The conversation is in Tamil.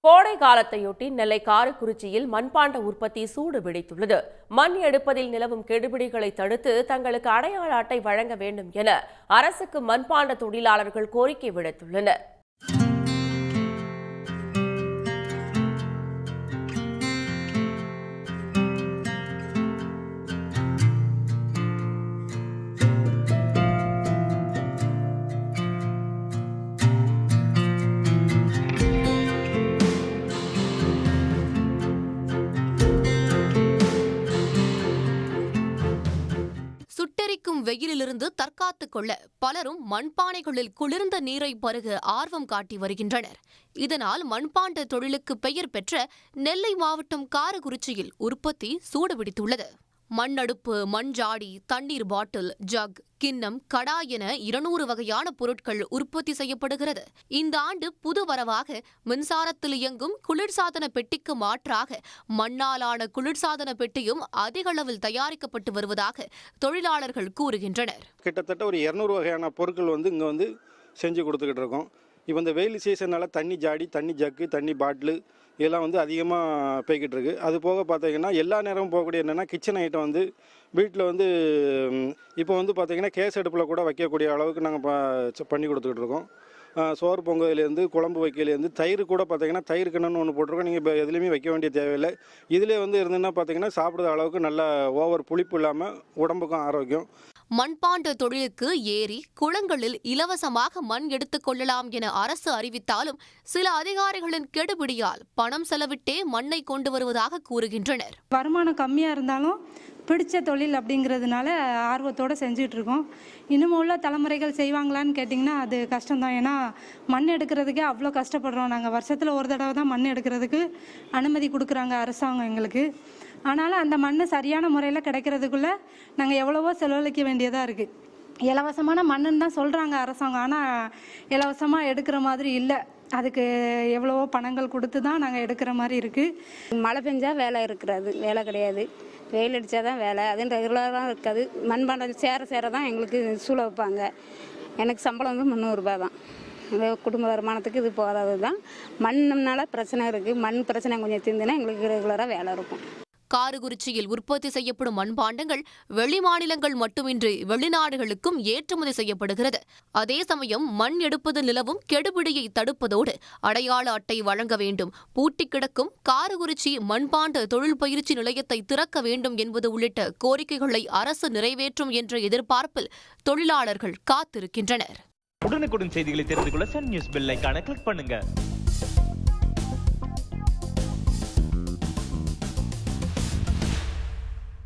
கோடை காலத்தையொட்டி நெல்லை காரக்குறிச்சியில் மண்பாண்ட உற்பத்தி சூடு பிடித்துள்ளது. மண் எடுப்பதில் நிலவும் கெடுபிடிகளை தடுத்து தங்களுக்கு அடையாள அட்டை வழங்க வேண்டும் என அரசுக்கு மண்பாண்ட தொழிலாளர்கள் கோரிக்கை விடுத்துள்ளனர். சுட்டெரிக்கும் வெயிலிலிருந்து தற்காத்துக் கொள்ள பலரும் மண்பானைகளில் குளிர்ந்த நீரை பருக ஆர்வம் காட்டி வருகின்றனர். இதனால் மண்பாண்ட தொழிலுக்கு பெயர் பெற்ற நெல்லை மாவட்டம் காரக்குறிச்சியில் உற்பத்தி சூடுபிடித்துள்ளது. மண்ணடுப்பு, மண்ஜாடி, தண்ணீர் பாட்டில், ஜக், கிண்ணம், கடாய் என 200 வகையான பொருட்கள் உற்பத்தி செய்யப்படுகிறது. இந்த ஆண்டு புது வரவாக மின்சாரத்தில் இயங்கும் குளிர்சாதன பெட்டிக்கு மாற்றாக மண்ணாலான குளிர்சாதன பெட்டியும் அதிக அளவில் தயாரிக்கப்பட்டு வருவதாக தொழிலாளர்கள் கூறுகின்றனர். கிட்டத்தட்ட ஒரு 200 வகையான பொருட்கள் இங்கே செஞ்சு கொடுத்துக்கிட்டு இருக்கோம். இப்போ இந்த வெயில் சீசனால் தண்ணி ஜாடி, தண்ணி ஜக்கு, தண்ணி பாட்டிலு இதெல்லாம் அதிகமாக போய்கிட்டு இருக்கு. அது போக பார்த்தீங்கன்னா எல்லா நேரமும் போகக்கூடிய என்னென்னா கிச்சன் ஐட்டம் வீட்டில் இப்போ பார்த்தீங்கன்னா கேஸ் அடுப்பில் கூட வைக்கக்கூடிய அளவுக்கு நாங்கள் பண்ணி கொடுத்துக்கிட்டு இருக்கோம். சோறு பொங்கலேருந்து குழம்பு வைக்கலேருந்து தயிர் கூட பார்த்தீங்கன்னா தயிர் கிணன்னு ஒன்று போட்டிருக்கோம். நீங்கள் இப்போ எதுலேயுமே வைக்க வேண்டிய தேவையில்லை. இதிலே இருந்துன்னா பார்த்தீங்கன்னா சாப்பிட்ற அளவுக்கு நல்ல ஓவர் புளிப்பு இல்லாமல் உடம்புக்கும் ஆரோக்கியம். மண்பாண்ட தொழிலுக்கு ஏரி, குளங்களில் இலவசமாக மண் எடுத்துக் கொள்ளலாம் என அரசு அறிவித்தாலும் சில அதிகாரிகளின் கெடுபிடியால் பணம் செலவிட்டே மண்ணை கொண்டு வருவதாக கூறுகின்றனர். வருமானம் கம்மியாக இருந்தாலும் பிடிச்ச தொழில் அப்படிங்கிறதுனால ஆர்வத்தோடு செஞ்சுட்டு இருக்கோம். இன்னும் உள்ள தலைமுறைகள் செய்வாங்களான்னு கேட்டிங்கன்னா அது கஷ்டம்தான். ஏன்னா மண் எடுக்கிறதுக்கே அவ்வளோ கஷ்டப்படுறோம். நாங்கள் வருஷத்தில் ஒரு தடவை தான் மண் எடுக்கிறதுக்கு அனுமதி கொடுக்குறாங்க அரசாங்கம் எங்களுக்கு. ஆனாலும் அந்த மண் சரியான முறையில் கிடைக்கிறதுக்குள்ளே நாங்கள் எவ்வளவோ செலவழிக்க வேண்டியதாக இருக்குது. இலவசமான மண்ணுன்னு தான் சொல்கிறாங்க அரசாங்கம், ஆனால் இலவசமாக எடுக்கிற மாதிரி இல்லை. அதுக்கு எவ்வளவோ பணங்கள் கொடுத்து தான் நாங்கள் எடுக்கிற மாதிரி இருக்குது. மழை பெஞ்சால் வேலை கிடையாது, வெயில் அடித்தா தான் வேலை. அதுவும் ரெகுலராக இருக்காது. மண்பாண்டம் சேர தான் எங்களுக்கு சூழ வைப்பாங்க. எனக்கு சம்பளம் 300 ரூபா தான். குடும்ப வருமானத்துக்கு இது போதாது தான். மண்ணுனால பிரச்சனை இருக்குது. மண் பிரச்சனை கொஞ்சம் தீர்ந்துன்னா எங்களுக்கு ரெகுலராக வேலை இருக்கும். காரக்குறிச்சியில் உற்பத்தி செய்யப்படும் மண்பாண்டங்கள் வெளி மாநிலங்கள் மட்டுமின்றி வெளிநாடுகளுக்கும் ஏற்றுமதி செய்யப்படுகிறது. அதே சமயம் மண் எடுப்பது நிலவும் கெடுபிடியை தடுப்பதோடு அடையாள அட்டை வழங்க வேண்டும், பூட்டி கிடக்கும் காரக்குறிச்சி மண்பாண்ட தொழில் பயிற்சி நிலையத்தை திறக்க வேண்டும் என்பது உள்ளிட்ட கோரிக்கைகளை அரசு நிறைவேற்றும் என்ற எதிர்பார்ப்பில் தொழிலாளர்கள் காத்திருக்கின்றனர். உடனுக்குடன் செய்திகளை தெரிந்து கொள்ள சன் நியூஸ் பெல் ஐகானை கிளிக் பண்ணுங்க.